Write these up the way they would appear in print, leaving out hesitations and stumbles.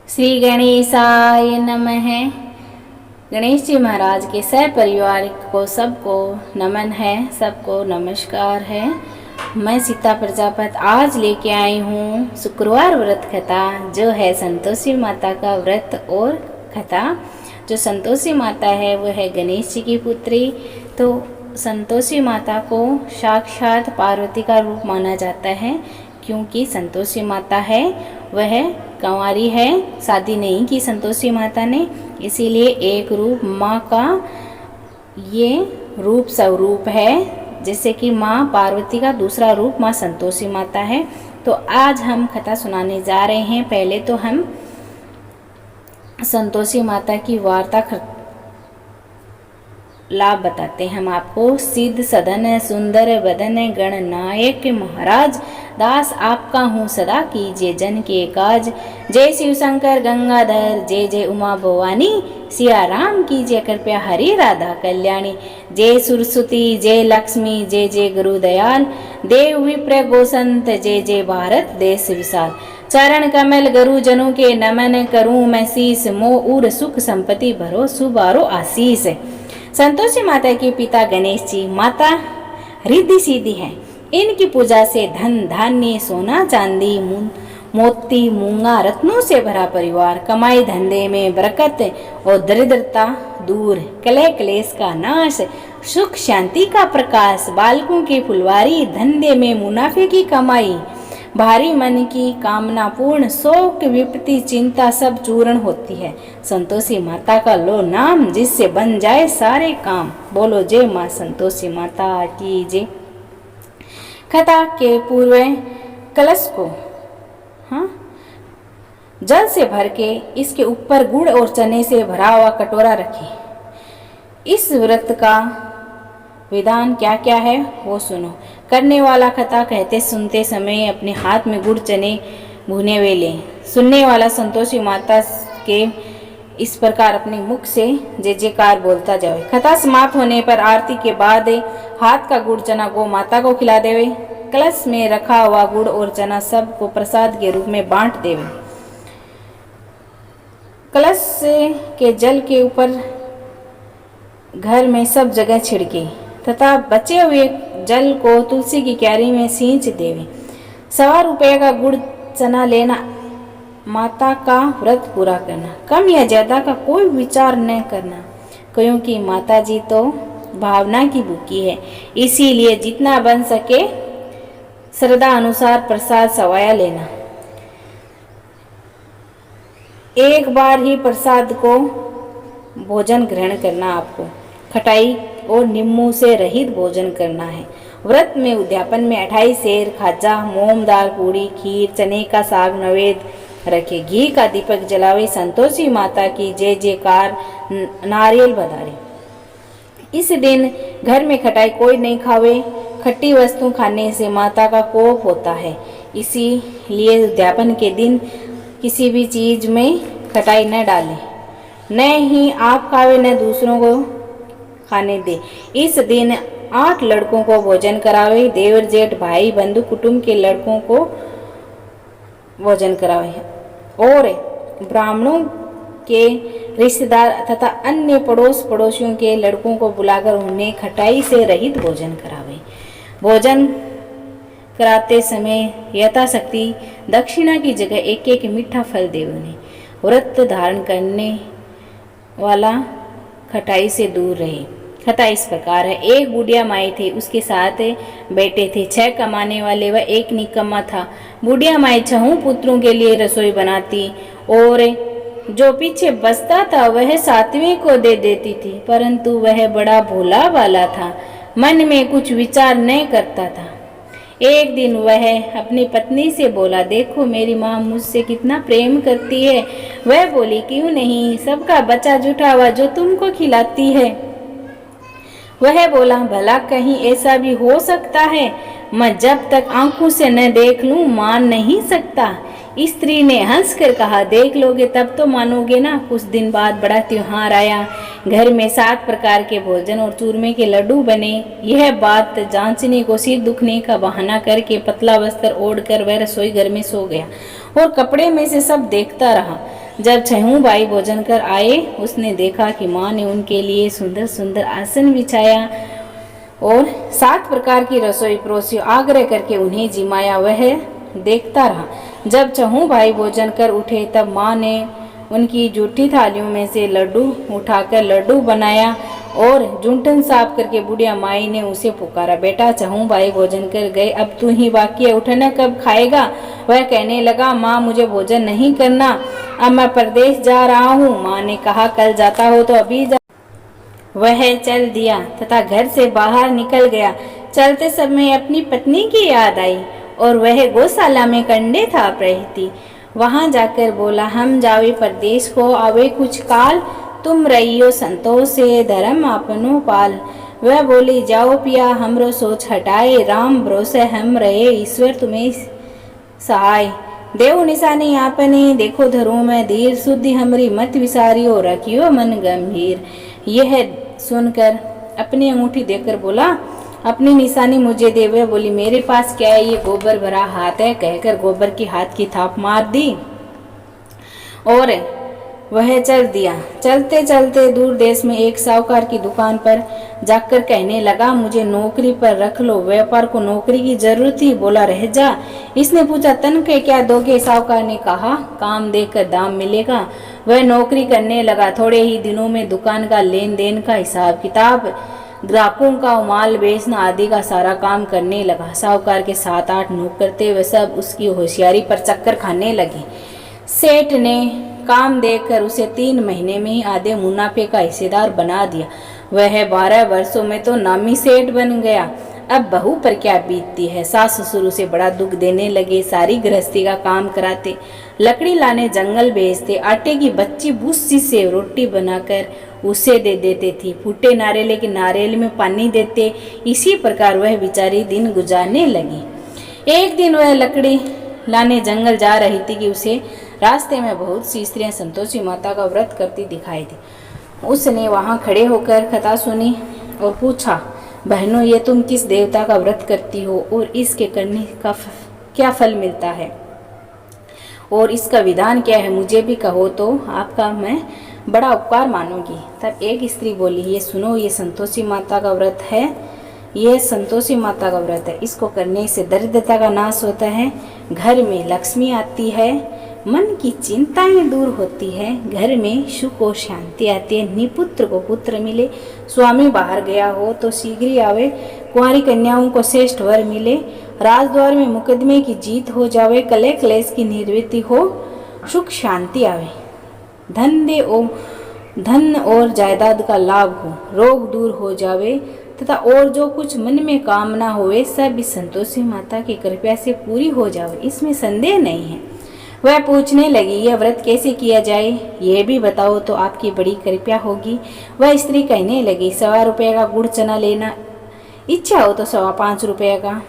श्री गणेशाय नमः। गणेश जी महाराज के सहपरिवार को सबको नमन है, सबको नमस्कार है। मैं सीता प्रजापत आज लेके आई हूँ शुक्रवार व्रत कथा, जो है संतोषी माता का व्रत और कथा। जो संतोषी माता है वो है गणेश जी की पुत्री। तो संतोषी माता को साक्षात पार्वती का रूप माना जाता है, क्योंकि संतोषी माता है वह कंवारी है, शादी नहीं की संतोषी माता ने, इसीलिए एक रूप माँ का ये रूप स्वरूप है। जैसे कि माँ पार्वती का दूसरा रूप माँ संतोषी माता है। तो आज हम कथा सुनाने जा रहे हैं। पहले तो हम संतोषी माता की वार्ता लाभ बताते हैं हम आपको। सिद्ध सदन सुंदर बदन गणनायक महाराज, दास आपका हूँ सदा कीजिए जन के काज। जय शिव शंकर गंगाधर, जय जय उमा भवानी, सिया राम कीजिए कृपया हरि राधा कल्याणी। जय सरस्वती, जय लक्ष्मी, जय जय गुरुदयाल, देव विप्र गोसंत, जय जय भारत देश विशाल। चरण कमल गुरुजनों के नमन करूं मैं शीस, मोह उर सुख संपत्ति भरो सुबारो आशीष। संतोषी माता के पिता गणेश जी, माता रिद्धि सीधी है। इनकी पूजा से धन धान्य सोना चांदी मोती मूंगा रत्नों से भरा परिवार, कमाई धंधे में बरकत और दरिद्रता दूर, कलह क्लेश का नाश, सुख शांति का प्रकाश, बालकों की फुलवारी, धंधे में मुनाफे की कमाई, भारी मन की कामना पूर्ण, शोक विपत्ति चिंता सब चूर्ण होती है। संतोषी माता का लो नाम, जिससे बन जाए सारे काम। बोलो जय माँ संतोषी माता की जय। कथा के पूर्व कलश को जल से भर के इसके ऊपर गुड़ और चने से भरा हुआ कटोरा रखें। इस व्रत का विधान क्या क्या है वो सुनो। करने वाला कथा कहते सुनते समय अपने हाथ में गुड़ चने भुने हुए लें। सुनने वाला संतोषी माता के इस प्रकार अपने मुख से जय जयकार बोलता जाए। कथा समाप्त होने पर आरती के बाद हाथ का गुड़ चना गौ माता को खिला देवे। कलश में रखा हुआ गुड़ और चना सबको प्रसाद के रूप में बांट देवे। कलश के जल के ऊपर घर में सब जगह छिड़के तथा बचे हुए जल को तुलसी की क्यारी में सींच देवे। 1.25 रुपये का गुड़ चना लेना, माता का व्रत पूरा करना, कम या ज्यादा का कोई विचार न करना, क्योंकि माता जी तो भावना की भूखी है। इसीलिए जितना बन सके श्रद्धा अनुसार प्रसाद सवाया लेना। एक बार ही प्रसाद को भोजन ग्रहण करना, आपको खटाई और नींबू से रहित भोजन करना है। व्रत में उद्यापन में 28 सेर खाजा, मोम दाल पूड़ी, खीर, चने का साग नैवेद्य रखे। घी का दीपक जलावे। संतोषी माता की जय जयकार, नारियल बधारे। इस दिन घर में खटाई कोई नहीं खावे। खट्टी वस्तु खाने से माता का कोप होता है, इसीलिए उद्यापन के दिन किसी भी चीज में खटाई न डालें। न ही आप खावे न दूसरों को खाने दे। इस दिन 8 लड़कों को भोजन करावे। देवर जेठ भाई बंधु कुटुंब के लड़कों को भोजन करावे और ब्राह्मणों के रिश्तेदार तथा अन्य पड़ोसियों के लड़कों को बुलाकर उन्हें खटाई से रहित भोजन करावे। भोजन कराते समय यथाशक्ति दक्षिणा की जगह एक एक मीठा फल देवे उन्हें। व्रत धारण करने वाला खटाई से दूर रहे। कथा इस प्रकार है। एक बुढ़िया माई थी, उसके साथ बेटे थे। 6 कमाने वाले व एक निकम्मा था। बुढ़िया माई 6 पुत्रों के लिए रसोई बनाती और जो पीछे बचता था वह 7वें को दे देती थी, परंतु वह बड़ा भोला वाला था, मन में कुछ विचार नहीं करता था। एक दिन वह अपनी पत्नी से बोला, देखो मेरी माँ मुझसे कितना प्रेम करती है। वह बोली, क्यों नहीं, सबका बचा जुटा हुआ जो तुमको खिलाती है। वह बोला, भला कहीं ऐसा भी हो सकता है, मैं जब तक आंखों से न देख लूं मान नहीं सकता। स्त्री ने हंसकर कहा, देख लोगे तब तो मानोगे ना। कुछ दिन बाद बड़ा त्योहार आया। घर में 7 प्रकार के भोजन और चूरमे के लड्डू बने। यह बात जांचने को सिर दुखने का बहाना करके पतला वस्त्र ओढ़कर वह रसोई घर में सो गया और कपड़े में से सब देखता रहा। जब छहों भाई भोजन कर आए, उसने देखा कि माँ ने उनके लिए सुंदर सुंदर आसन बिछाया और 7 प्रकार की रसोई परोसी, आग्रह करके उन्हें जिमाया। वह देखता रहा। जब छहों भाई भोजन कर उठे, तब माँ ने उनकी जूठी थालियों में से लड्डू उठाकर लड्डू बनाया और जूठन साफ करके बुढ़िया माई ने उसे पुकारा, बेटा छहों भाई भोजन कर गए, अब तू ही बाकी है, उठना कब खाएगा। वह कहने लगा, माँ मुझे भोजन नहीं करना, अब मैं परदेश जा रहा हूँ। माँ ने कहा, कल जाता हो तो अभी जा। वह चल दिया तथा घर से बाहर निकल गया। चलते समय अपनी पत्नी की याद आई और वह गौशाला में कंडे थाप रही थी। वहां जाकर बोला, हम जावे परदेश को आवे कुछ काल, तुम रहियो संतोष से धर्म आपनो पाल। वह बोली, जाओ पिया हमरो सोच हटाए, राम भरोसे हम रहे, ईश्वर तुम्हें सहाय। देव निशानी आपने देखो धरो में धीर, शुद्धि हमरी मत विसारियो, रखियो मन गंभीर। यह सुनकर अपनी अंगूठी देकर बोला, अपनी निशानी मुझे दे। वह बोली, मेरे पास क्या है, ये गोबर भरा हाथ है, कहकर गोबर की हाथ की थाप मार दी और वह चल दिया। चलते चलते दूर देश में एक साहूकार की दुकान पर जाकर कहने लगा, मुझे नौकरी पर रख लो। व्यापार को नौकरी की जरूरत थी, बोला रह जा। इसने पूछा, तनख्वाह क्या दोगे। साहूकार ने कहा, काम देकर दाम मिलेगा। वह नौकरी करने लगा। थोड़े ही दिनों में दुकान का लेन देन का हिसाब किताब, ग्राहकों का माल बेचना आदि का सारा काम करने लगा। साहूकार के 7-8 नौकर थे, वे सब उसकी होशियारी पर चक्कर खाने लगे। सेठ ने काम देखकर उसे 3 महीने में ही आधे मुनाफे का हिस्सेदार बना दिया। वह 12 वर्षों में तो नामी सेठ बन गया। अब बहू पर क्या बीतती है। सास ससुर उसे बड़ा दुख देने लगे, सारी गृहस्थी का काम कराते, लकड़ी लाने जंगल भेजते, आटे की बच्ची भूसी से रोटी बनाकर उसे दे देते थी, फूटे नारियल के नारियल में पानी देते। इसी प्रकार वह बेचारी दिन गुजारने लगी। एक दिन वह लकड़ी लाने जंगल जा रही थी कि उसे रास्ते में बहुत सी स्त्रियां संतोषी माता का व्रत करती दिखाई दी। उसने वहां खड़े होकर कथा सुनी और पूछा, बहनों ये तुम किस देवता का व्रत करती हो और इसके करने का क्या फल मिलता है और इसका विधान क्या है, मुझे भी कहो तो आपका मैं बड़ा उपकार मानूंगी। तब एक स्त्री बोली, ये सुनो, ये संतोषी माता का व्रत है, यह संतोषी माता का व्रत है। इसको करने से दरिद्रता का नाश होता है, घर में लक्ष्मी आती है, मन की चिंताएं दूर होती है, घर में सुख और शांति आती है, निपुत्र को पुत्र मिले, स्वामी बाहर गया हो तो शीघ्र आवे, कुंवारी कन्याओं को श्रेष्ठ वर मिले, राजद्वार में मुकदमे की जीत हो जावे, कलह क्लेश की निवृत्ति हो, सुख शांति आवे, धन और जायदाद का लाभ हो, रोग दूर हो जावे तथा और जो कुछ मन में कामना होवे सब इस संतोषी माता की कृपा से पूरी हो जावे, इसमें संदेह नहीं है। वह पूछने लगी, यह व्रत कैसे किया जाए, यह भी बताओ तो आपकी बड़ी कृपा होगी। वह स्त्री कहने लगी, 1.25 रुपये का गुड़ चना लेना, इच्छा हो तो 5.25 रुपये का,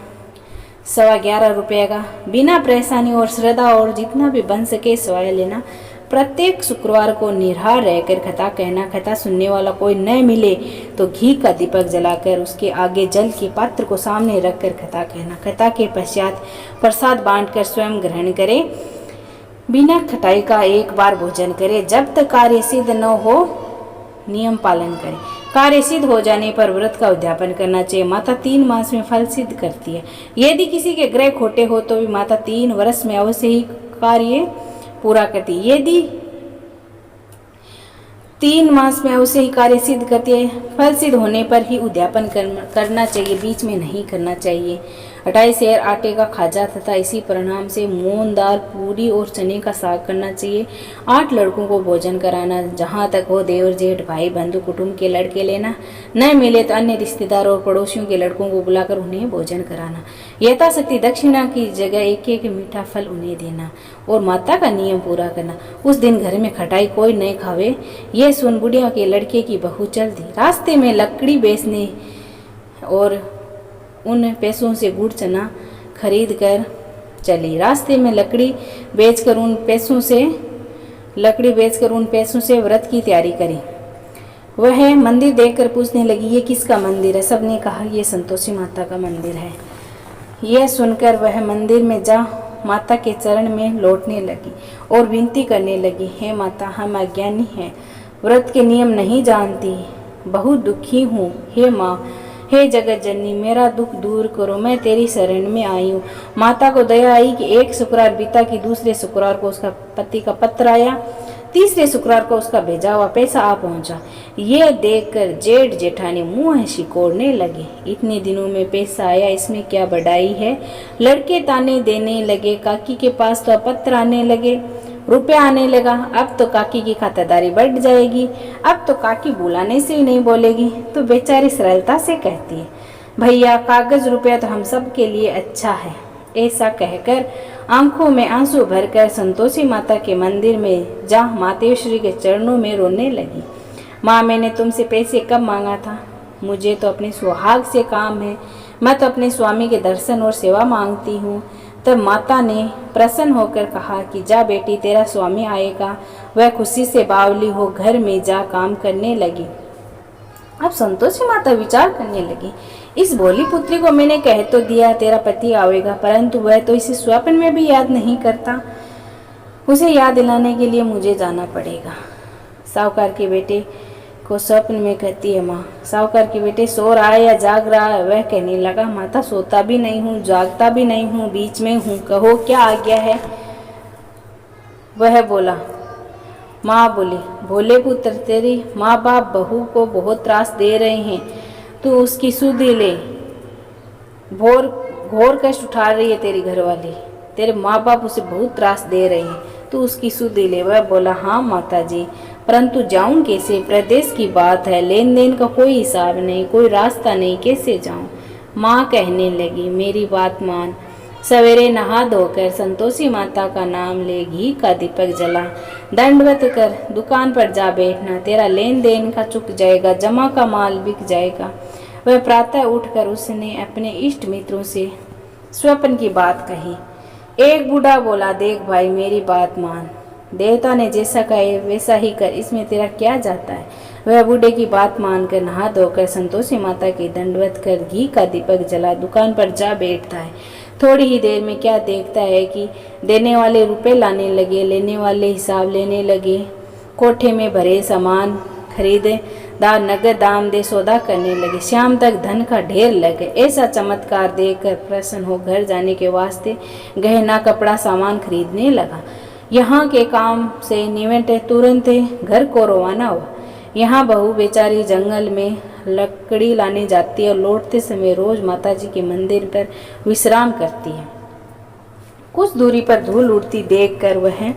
11.25 रुपये का, बिना परेशानी और श्रद्धा और जितना भी बन सके सवाया लेना। प्रत्येक शुक्रवार को निराहार रहकर कथा कहना, कथा सुनने वाला कोई न मिले तो घी का दीपक जलाकर उसके आगे जल के पात्र को सामने रखकर कथा कहना। कथा के पश्चात प्रसाद बांटकर स्वयं ग्रहण करे, बिना खटाई का एक बार भोजन करे, जब तक कार्य सिद्ध न हो नियम पालन करे। कार्य सिद्ध हो जाने पर व्रत का उद्यापन करना चाहिए। माता 3 मास में फल सिद्ध करती है। यदि किसी के ग्रह खोटे हो तो भी माता 3 वर्ष में अवश्य ही कार्य पूरा करती है। यदि 3 मास में अवश्य ही कार्य सिद्ध करती है। फल सिद्ध होने पर ही उद्यापन करना चाहिए, बीच में नहीं करना चाहिए। 28 सेर आटे का खाजा तथा इसी परिणाम से मूंग दाल, पूरी और चने का साग करना चाहिए। 8 लड़कों को भोजन कराना, जहाँ तक हो देवर जेठ भाई बंधु कुटुंब के लड़के लेना, न मिले तो अन्य रिश्तेदार और पड़ोसियों के लड़कों को बुलाकर उन्हें भोजन कराना। यथाशक्ति दक्षिणा की जगह एक मीठा फल उन्हें देना और माता का नियम पूरा करना। उस दिन घर में खटाई कोई नहीं खावे। ये सुन बुढ़िया के लड़के की बहू चल दी। रास्ते में लकड़ी बेचने और उन पैसों से गुड़ चना खरीद कर चली। रास्ते में लकड़ी बेचकर उन पैसों से व्रत की तैयारी करी। वह मंदिर देखकर पूछने लगी, ये किसका मंदिर है। सबने कहा, ये संतोषी माता का मंदिर है। यह सुनकर वह मंदिर में जा माता के चरण में लौटने लगी और विनती करने लगी, हे माता, हम अज्ञानी हैं, व्रत के नियम नहीं जानती, बहुत दुखी हूँ। हे माँ, हे जगत जननी, मेरा दुख दूर करो, मैं तेरी शरण में आई हूँ। माता को दया आई कि एक शुक्रवार बीता कि दूसरे शुक्रवार को उसका पति का पत्र आया, तीसरे शुक्रवार को उसका भेजा हुआ पैसा आ पहुंचा। ये देखकर जेठ जेठानी मुंह सिकोड़ने लगे, इतने दिनों में पैसा आया, इसमें क्या बढ़ाई है। लड़के ताने देने लगे, काकी के पास तो पत्र आने लगे, रुपया आने लगा, अब तो काकी की खातादारी बढ़ जाएगी, अब तो काकी बुलाने से ही नहीं बोलेगी। तो बेचारी सरलता से कहती है, भैया कागज रुपया तो हम सब के लिए अच्छा है। ऐसा कहकर आंखों में आंसू भरकर संतोषी माता के मंदिर में जा मातेश्वरी के चरणों में रोने लगी। माँ, मैंने तुमसे पैसे कब मांगा था? मुझे तो अपने सुहाग से काम है, मैं तो अपने स्वामी के दर्शन और सेवा मांगती हूँ। तब माता ने प्रसन्न होकर कहा कि जा बेटी, तेरा स्वामी आएगा। वह खुशी से बावली हो घर में जा काम करने लगी। अब संतोषी माता विचार करने लगी, इस भोली पुत्री को मैंने कह तो दिया तेरा पति आएगा, परंतु वह तो इसे स्वप्न में भी याद नहीं करता। उसे याद दिलाने के लिए मुझे जाना पड़ेगा। साहूकार के बेटे को स्वप्न में कहती है, माँ, साहूकार के बेटे सो रहा है या जाग रहा है? वह कहने लगा, माता, सोता भी नहीं हूँ, जागता भी नहीं हूँ, बीच में हूँ, कहो क्या आज्ञा है। वह बोला, माँ बोली, भोले पुत्र, तेरी माँ बाप बहू को बहुत त्रास दे रहे हैं, तू उसकी सुधि ले। घोर कष्ट उठा रही है तेरी घरवाली, तेरे माँ बाप उसे बहुत त्रास दे रहे हैं, तू उसकी सुधि ले। वह बोला, हाँ माता जी, परंतु जाऊं कैसे? प्रदेश की बात है, लेन देन का कोई हिसाब नहीं, कोई रास्ता नहीं, कैसे जाऊं? माँ कहने लगी, मेरी बात मान, सवेरे नहा धोकर संतोषी माता का नाम ले, घी का दीपक जला, दंडवत कर दुकान पर जा बैठना, तेरा लेन देन का चुक जाएगा, जमा का माल बिक जाएगा। वह प्रातः उठकर उसने अपने इष्ट मित्रों से स्वप्न की बात कही। एक बूढ़ा बोला, देख भाई, मेरी बात मान, देवता ने जैसा कहे वैसा ही कर, इसमें तेरा क्या जाता है। वह बूढ़े की बात मानकर नहा धोकर संतोषी माता की दंडवत कर घी का दीपक जला दुकान पर जा बैठता है। थोड़ी ही देर में क्या देखता है कि देने वाले रुपए लाने लगे, लेने वाले हिसाब लेने लगे, कोठे में भरे सामान खरीदेदार नगद दाम दे सौदा करने लगे, शाम तक धन का ढेर लगे। ऐसा चमत्कार देखकर प्रसन्न हो घर जाने के वास्ते गहना कपड़ा सामान खरीदने लगा। यहाँ के काम से निवृत्त तुरंत घर को रवाना हुआ। यहाँ बहू बेचारी जंगल में लकड़ी लाने जाती है और लौटते समय रोज माताजी के मंदिर पर विश्राम करती है। कुछ दूरी पर धूल उड़ती देखकर वह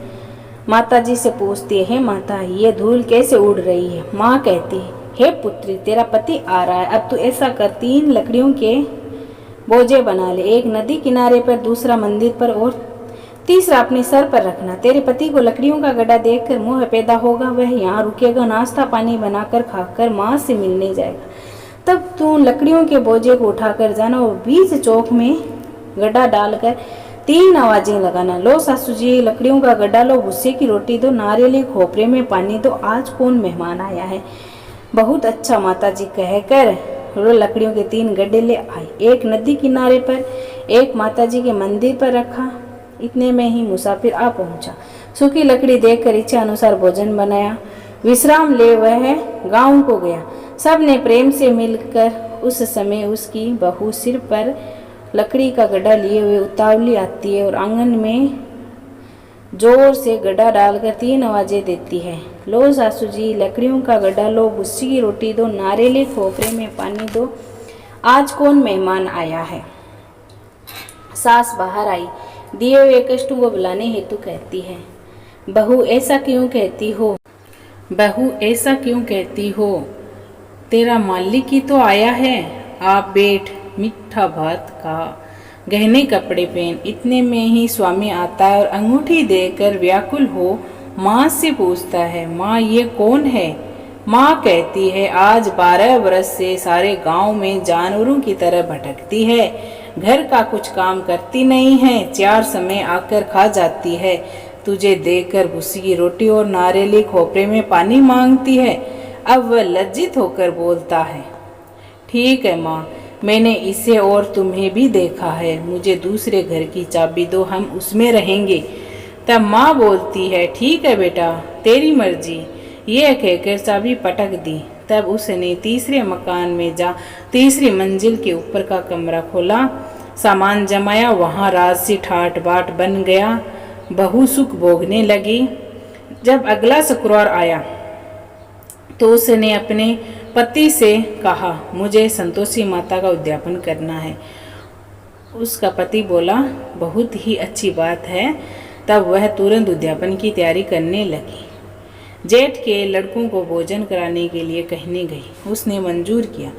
माताजी से पूछती है, हे माता, ये धूल कैसे उड़ रही है? माँ कहती है, हे पुत्री, तेरा पति आ रहा है, अब तू ऐसा कर, 3 लकड़ियों के बोझे बना ले, एक नदी किनारे पर, दूसरा मंदिर पर और तीसरा अपने सर पर रखना। तेरे पति को लकड़ियों का गड्ढा देखकर मोह पैदा होगा, वह यहाँ रुकेगा, नाश्ता पानी बनाकर खाकर माँ से मिलने जाएगा। तब तू लकड़ियों के बोझे को उठाकर जाना और बीच चौक में गड्ढा डालकर 3 आवाजें लगाना, लो सासू जी लकड़ियों का गड्ढा लो, भुस्से की रोटी दो, नारियल खोपरे में पानी दो, आज कौन मेहमान आया है। बहुत अच्छा माता जी कहकर वो लकड़ियों के 3 गड्ढे ले आए, एक नदी किनारे पर, एक माता जी के मंदिर पर रखा। इतने में ही मुसाफिर आ पहुंचा। सूखी लकड़ी देखकर इच्छा अनुसार भोजन बनाया, विश्राम ले वह गांव को गया। सब ने प्रेम से मिलकर उस समय उसकी बहू सिर पर लकड़ी का गड्ढा लिए हुए उतावली आती है और आंगन में जोर से गड्ढा डालकर 3 आवाजें देती है, लो सासू जी लकड़ियों का गड्ढा लो, भुस्सी की रोटी दो, नारियल खोपरे में पानी दो, आज कौन मेहमान आया है। सास बाहर आई, दिए हुए कष्टों को बुलाने हेतु कहती है, बहू ऐसा क्यों कहती हो, बहू ऐसा क्यों कहती हो, तेरा मालिक ही तो आया है, आप बैठ, मीठा भात खा, गहने कपड़े पहन। इतने में ही स्वामी आता है और अंगूठी देकर व्याकुल हो माँ से पूछता है, माँ ये कौन है। माँ कहती है, आज 12 वर्ष से सारे गांव में जानवरों की तरह भटकती है, घर का कुछ काम करती नहीं है, 4 समय आकर खा जाती है, तुझे देखकर भुस्सी की रोटी और नारियल खोपरे में पानी मांगती है। अब वह लज्जित होकर बोलता है, ठीक है माँ, मैंने इसे और तुम्हें भी देखा है, मुझे दूसरे घर की चाबी दो, हम उसमें रहेंगे। तब माँ बोलती है, ठीक है बेटा, तेरी मर्जी। यह कहकर चाबी पटक दी। तब उसने तीसरे मकान में जा तीसरी मंजिल के ऊपर का कमरा खोला, सामान जमाया। वहाँ राजसी ठाट बाट बन गया। बहू सुख भोगने लगी। जब अगला शुक्रवार आया तो उसने अपने पति से कहा, मुझे संतोषी माता का उद्यापन करना है। उसका पति बोला, बहुत ही अच्छी बात है। तब वह तुरंत उद्यापन की तैयारी करने लगी। जेठ के लड़कों को भोजन कराने के लिए कहने गई। उसने मंजूर किया,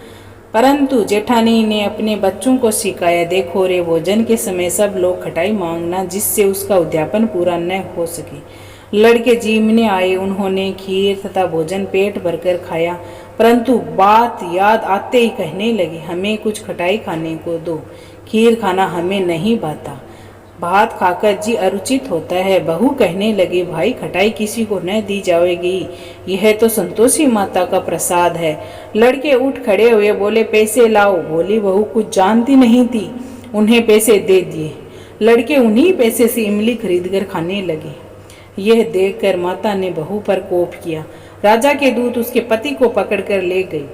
परंतु जेठानी ने अपने बच्चों को सिखाया, देखो रे, भोजन के समय सब लोग खटाई मांगना, जिससे उसका उद्यापन पूरा न हो सके। लड़के जीमने आए। उन्होंने खीर तथा भोजन पेट भरकर खाया, परंतु बात याद आते ही कहने लगे, हमें कुछ खटाई खाने को दो, खीर खाना हमें नहीं भाता, भात खाकर जी अरुचित होता है। बहू कहने लगी, भाई खटाई किसी को न दी जाएगी, यह तो संतोषी माता का प्रसाद है। लड़के उठ खड़े हुए, बोले, पैसे लाओ। बोली बहू कुछ जानती नहीं थी। उन्हें पैसे दे दिए। लड़के उन्हीं पैसे से इमली खरीद कर खाने लगे। यह देखकर माता ने बहू पर कोप किया। राजा के दूत उसके पति को पकड़कर ले गए।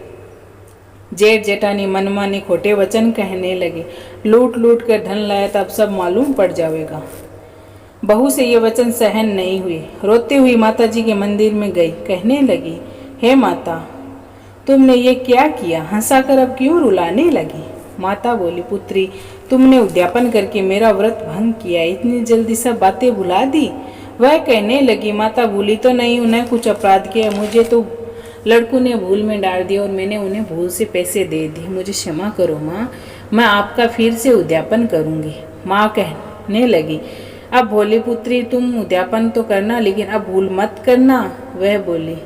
जेठ जेठानी मनमाने खोटे वचन कहने लगे, लूट लूट कर धन लाया, तब सब मालूम पड़ जाएगा। बहू से ये वचन सहन नहीं हुए। रोते हुई माता जी के मंदिर में गई। कहने लगी, हे माता, तुमने ये क्या किया? हंसाकर अब क्यों रुलाने लगी? माता बोली, पुत्री, तुमने उद्यापन करके मेरा व्रत भंग किया, इतनी जल्दी सब बातें भुला दी। वह कहने लगी, माता भूली तो नहीं, उन्हें कुछ अपराध किया, मुझे तो लड़कों ने भूल में डाल दिया और मैंने उन्हें भूल से पैसे दे दिए, मुझे क्षमा करो माँ, मैं आपका फिर से उद्यापन करूँगी। माँ कहने लगी, अब भोली पुत्री, तुम उद्यापन तो करना, लेकिन अब भूल मत करना। वह बोली,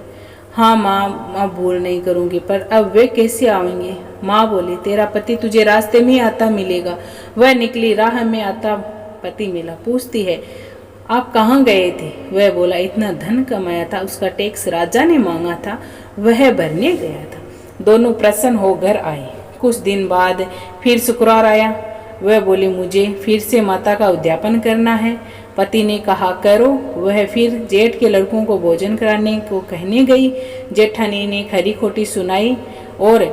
हाँ माँ, अब भूल नहीं करूँगी, पर अब वे कैसे आएंगे? माँ बोली, तेरा पति तुझे रास्ते में आता मिलेगा। वह निकली, राह में आता पति मिला। पूछती है, आप कहाँ गए थे? वह बोला, इतना धन कमाया था, उसका टैक्स राजा ने मांगा था, वह भरने गया था। दोनों प्रसन्न हो घर आए। कुछ दिन बाद फिर शुक्रवार आया। वह बोली, मुझे फिर से माता का उद्यापन करना है। पति ने कहा, करो। वह फिर जेठ के लड़कों को भोजन कराने को कहने गई। जेठानी ने खरी खोटी सुनाई और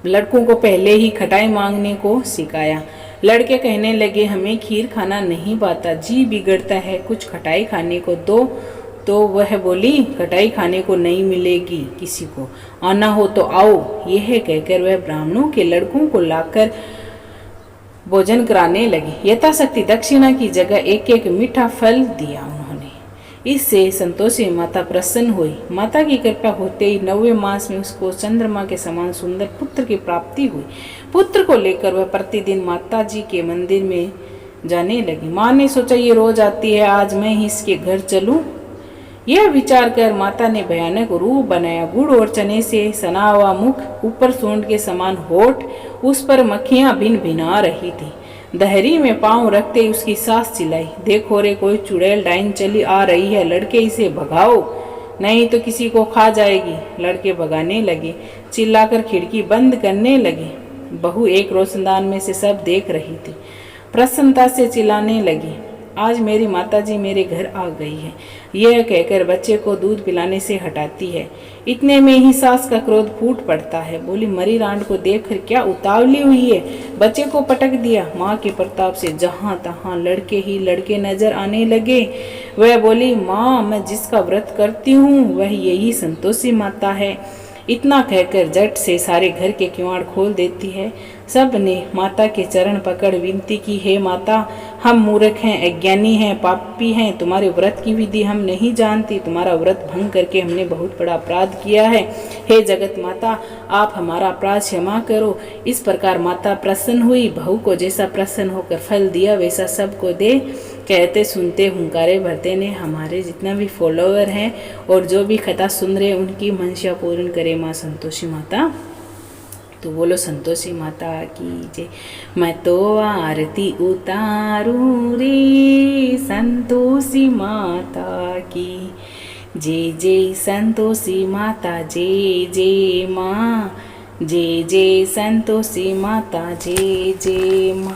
लड़कों को पहले ही खटाई मांगने को सिखाया। लड़के कहने लगे, हमें खीर खाना नहीं पाता, जी बिगड़ता है, कुछ खटाई खाने को दो। तो वह बोली, खटाई खाने को नहीं मिलेगी, किसी को आना हो तो आओ। यह कहकर वह ब्राह्मणों के लड़कों को लाकर भोजन कराने लगी। यथाशक्ति दक्षिणा की जगह एक एक मीठा फल दिया उन्होंने। इससे संतोषी माता प्रसन्न हुई। माता की कृपा होते ही 9वें मास में उसको चंद्रमा के समान सुंदर पुत्र की प्राप्ति हुई। पुत्र को लेकर वह प्रतिदिन माता जी के मंदिर में जाने लगी। माँ ने सोचा, ये रोज आती है, आज मैं ही इसके घर चलूं। यह विचार कर माता ने भयानक रूप बनाया। गुड़ और चने से सना हुआ मुख, ऊपर सूंड के समान होठ, उस पर मक्खियां भिन भिना रही थी। दहरी में पांव रखते उसकी सास चिल्लाई, देखो रे, कोई चुड़ैल डाइन चली आ रही है, लड़के इसे भगाओ, नहीं तो किसी को खा जाएगी। लड़के भगाने लगे, चिल्लाकर खिड़की बंद करने लगे। बहू एक रोशनदान में से सब देख रही थी। प्रसन्नता से चिल्लाने लगी, आज मेरी माताजी मेरे घर आ गई है। यह कहकर बच्चे को दूध पिलाने से हटाती है। इतने में ही सास का क्रोध फूट पड़ता है। बोली, मरी रांड को देखकर क्या उतावली हुई है? बच्चे को पटक दिया। माँ के प्रताप से जहाँ तहाँ लड़के ही लड़के नजर आने लगे। वह बोली, माँ, मैं जिसका व्रत करती हूँ वह यही संतोषी माता है। इतना कहकर झट से सारे घर के किवाड़ खोल देती है। सब ने माता के चरण पकड़ विनती की, हे माता, हम मूर्ख हैं, अज्ञानी हैं, पापी हैं, तुम्हारे व्रत की विधि हम नहीं जानती, तुम्हारा व्रत भंग करके हमने बहुत बड़ा अपराध किया है। हे जगत माता, आप हमारा अपराध क्षमा करो। इस प्रकार माता प्रसन्न हुई। बहू को जैसा प्रसन्न होकर फल दिया वैसा सबको दे। कहते सुनते हुंकारे भरते ने हमारे जितना भी फॉलोअर हैं और जो भी कथा सुन रहे उनकी मंशा पूर्ण करे माँ संतोषी माता। तो बोलो संतोषी माता की जय। मैं तो आरती उतारूं रे संतोषी माता की जय। जय संतोषी माता, जय जय माँ, जय जय संतोषी माता, जय जय माँ।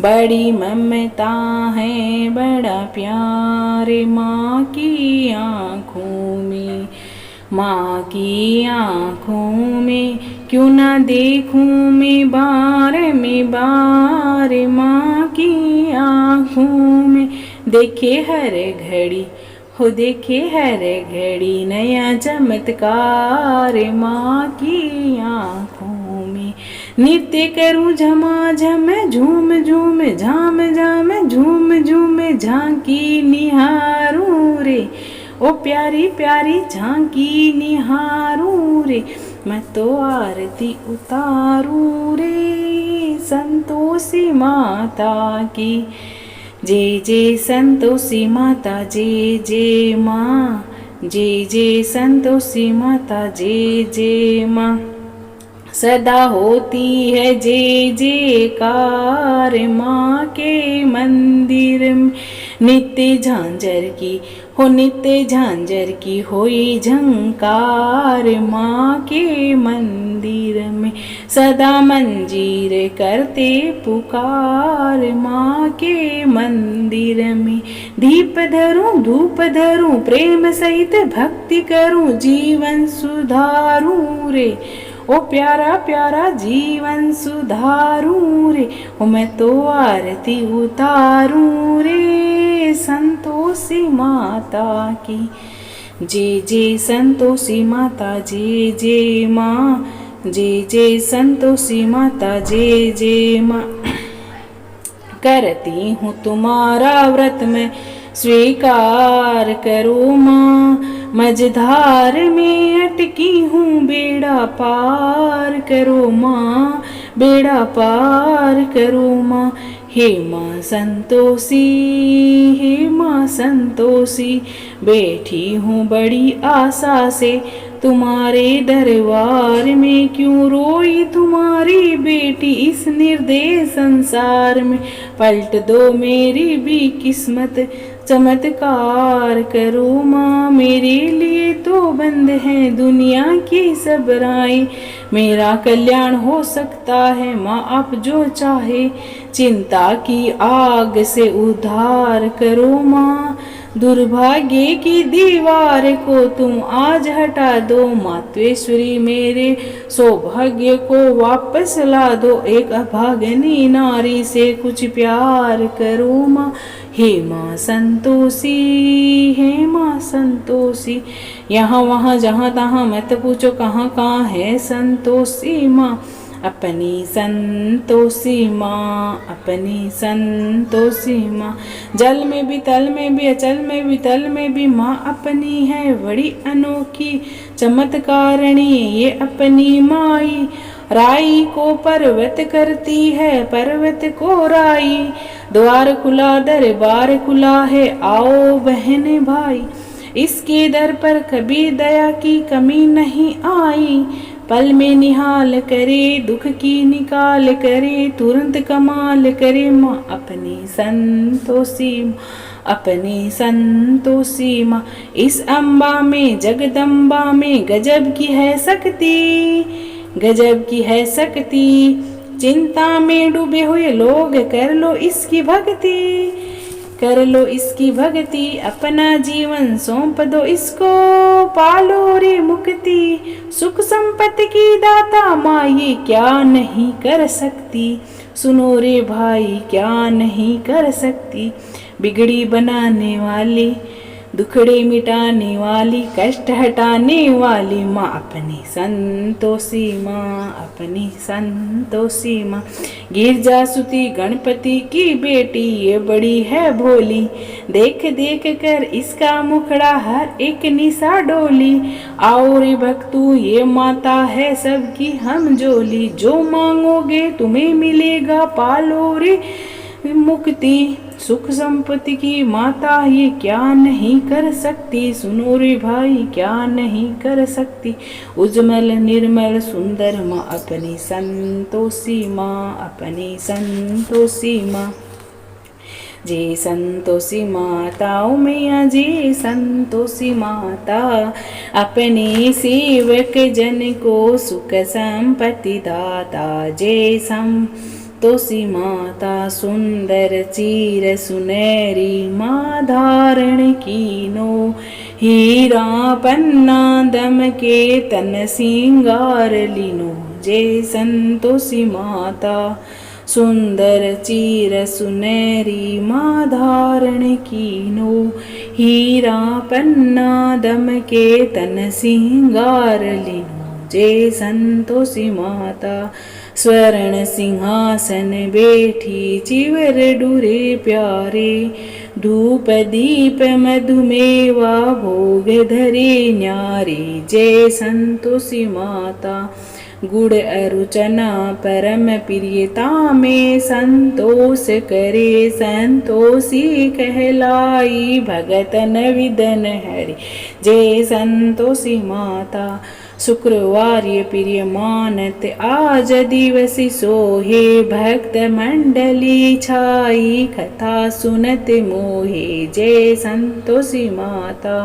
बड़ी ममता है बड़ा प्यार माँ की आँखों में, माँ की आँखों में क्यों ना देखूं मैं बार में बार, माँ की आँखों में देखे हर घड़ी हो, देखे हर घड़ी नया चमत्कार, माँ की आँखों में नृत्य करूं झमाझम झूम झूम झाम झाम झूम झूम झांकी निहारूं रे, ओ प्यारी प्यारी झांकी निहारूं रे, मैं तो आरती उतारूं रे संतोषी माता की। जय जय संतोषी माता, जय जय माँ। जय जय संतोषी माता, जय जय माँ। सदा होती है जय जयकार माँ के मंदिर में, नित्य झांझर की हो, नित्य झांझर की होई झंकार माँ के मंदिर में, सदा मंजीर करते पुकार माँ के मंदिर में। दीप धरूं धूप धरूं प्रेम सहित भक्ति करूं, जीवन सुधारूं रे, ओ प्यारा प्यारा जीवन सुधारूं रे, ओ मैं तो आरती उतारूं रे संतोषी माता की। जय जय संतोषी माता, जय जय माँ। जय जय संतोषी माता, जय जय माँ। करती हूँ तुम्हारा व्रत में स्वीकार करो माँ, मझधार में अटकी हूँ बेड़ा पार करो माँ, बेड़ा पार करो माँ। हे माँ संतोषी, हे माँ संतोषी, बैठी हूँ बड़ी आशा से तुम्हारे दरबार में, क्यों रोई तुम्हारी बेटी इस निर्दय संसार में, पलट दो मेरी भी किस्मत चमत्कार करो माँ। मेरे लिए तो बंद है दुनिया की सब राहें, मेरा कल्याण हो सकता है माँ आप जो चाहे, चिंता की आग से उद्धार करो माँ। दुर्भाग्य की दीवार को तुम आज हटा दो मातेश्वरी, मेरे सौभाग्य को वापस ला दो, एक अभागनी नारी से कुछ प्यार करो माँ। हे माँ संतोषी, हे माँ संतोषी, यहाँ वहाँ जहाँ तहाँ मत पूछो कहाँ कहाँ है संतोषी माँ, अपनी संतोषी माँ, अपनी संतोषी माँ। जल में भी तल में भी अचल में भी तल में भी माँ अपनी है बड़ी अनोखी चमत्कारिणी ये अपनी माई। राई को पर्वत करती है पर्वत को राई, द्वार खुला दरबार खुला है आओ बहन भाई, इसके दर पर कभी दया की कमी नहीं आई, पल में निहाल करे दुख की निकाल करे, तुरंत कमाल करे माँ अपनी संतोषी, अपनी संतोषी माँ। इस अम्बा में जगदम्बा में गजब की है शक्ति, गजब की है शक्ति, चिंता में डूबे हुए लोग कर लो इसकी भक्ति, कर लो इसकी भक्ति, अपना जीवन सौंप दो इसको, पालो रे मुक्ति, सुख संपत्ति की दाता माँ ये क्या नहीं कर सकती, सुनो रे भाई क्या नहीं कर सकती, बिगड़ी बनाने वाली दुखड़े मिटाने वाली कष्ट हटाने वाली माँ अपनी संतोषी माँ, अपनी संतोषी माँ। गिरजा सुती गणपति की बेटी ये बड़ी है भोली, देख देख कर इसका मुखड़ा हर एक निशा डोली, आओ रे भक्तू ये माता है सबकी हम जोली, जो मांगोगे तुम्हें मिलेगा पालो रे मुक्ति, सुख संपत्ति की माता ये क्या नहीं कर सकती, सुनो रे भाई क्या नहीं कर सकती, उज्जवल निर्मल सुंदर माँ अपनी संतोषी माँ, अपनी संतोषी माँ। जय संतोषी माता ओ मैया जय संतोषी माता, अपने सेवक जन को सुख संपत्ति दाता। जय संतोषी माता सुंदर चीर सुनहरी माँ धारण कीनो, हीरा पन्ना दम के तन सिंगार लीनो। जय संतोषी माता सुंदर चीर सुनहरी माँ धारण कीनो, हीरा पन्ना दम के तन सिंगार लीनो। जय संतोषी माता स्वर्ण सिंहासन बैठी चिवर डूरे प्यारे, धूप दीप मधुमेवा भोग धरे न्यारे। जय संतोषी माता गुड़ अरुचना परम प्रियता में संतोष करे, संतोषी कहलाई भगतन विदन हरि। जय संतोषी माता शुक्रवार्य प्रिय मानत आज दिवस सोहे, भक्त मंडली छाई कथा सुनत मोहे। जय संतोषी माता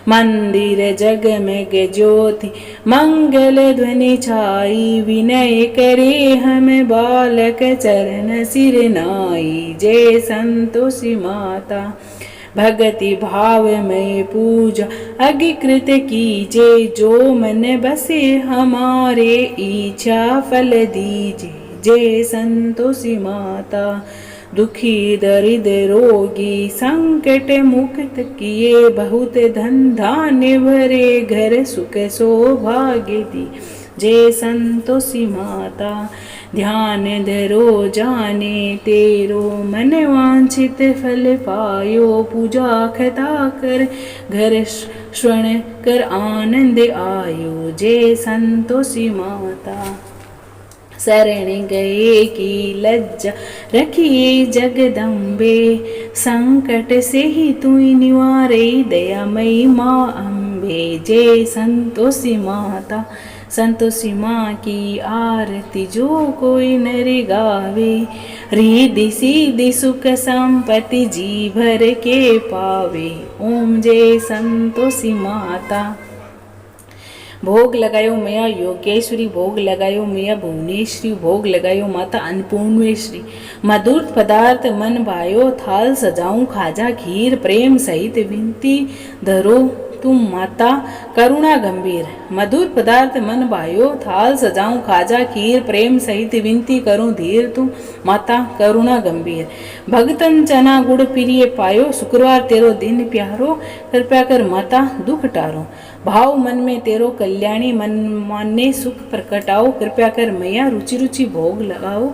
मंदिर जगमग ज्योति मंगल ध्वनि छाई, विनय करे हम बालक चरण सिर नाई। जय संतोषी माता भक्ति भाव में पूजा अगिकृत कीजे, जो मन बसे हमारे इच्छा फल दीजे। जय संतोषी माता दुखी दरिद्र रोगी संकट मुक्त किए, बहुत धन धान्य भरे घर सुख सौभाग्य दी। जय संतोषी माता ध्यान धरो जाने तेरो, मन वांछित फल पायो, पूजा कथा कर घर श्रवण कर आनंद आयो। जय संतोषी माता शरण गए की लज्जा रखिए जगदम्बे, संकट से ही तू निवारे दयामयी माँ अम्बे। जय संतोषी माता संतोषी माँ की आरती जो कोई नर गावे, रिद्धि सिद्धि सुख संपत्ति जी भर के पावे। ओम जय संतोषी माता। भोग लगायो मैया योगेश्वरी, भोग लगायो मैया भुवनेश्वरी, भोग लगायो माता अन्नपूर्णेश्वरी। मधुर पदार्थ मन भायो थाल सजाऊं खाजा खीर, प्रेम सहित विनती धरो तुम माता करुणा गंभीर। मधुर पदार्थ मन भायो थाल सजाऊं खाजा खीर, प्रेम सहित विनती करूं धीर तुम माता करुणा गंभीर। भगतन चना गुड़ प्रिय पायो, शुक्रवार तेरो दिन प्यारो, कृपया कर माता दुख टारो। भाव मन में तेरो कल्याणी, मन माने सुख प्रकटाओ, कृपया कर मैया रुचि रुचि भोग लगाओ।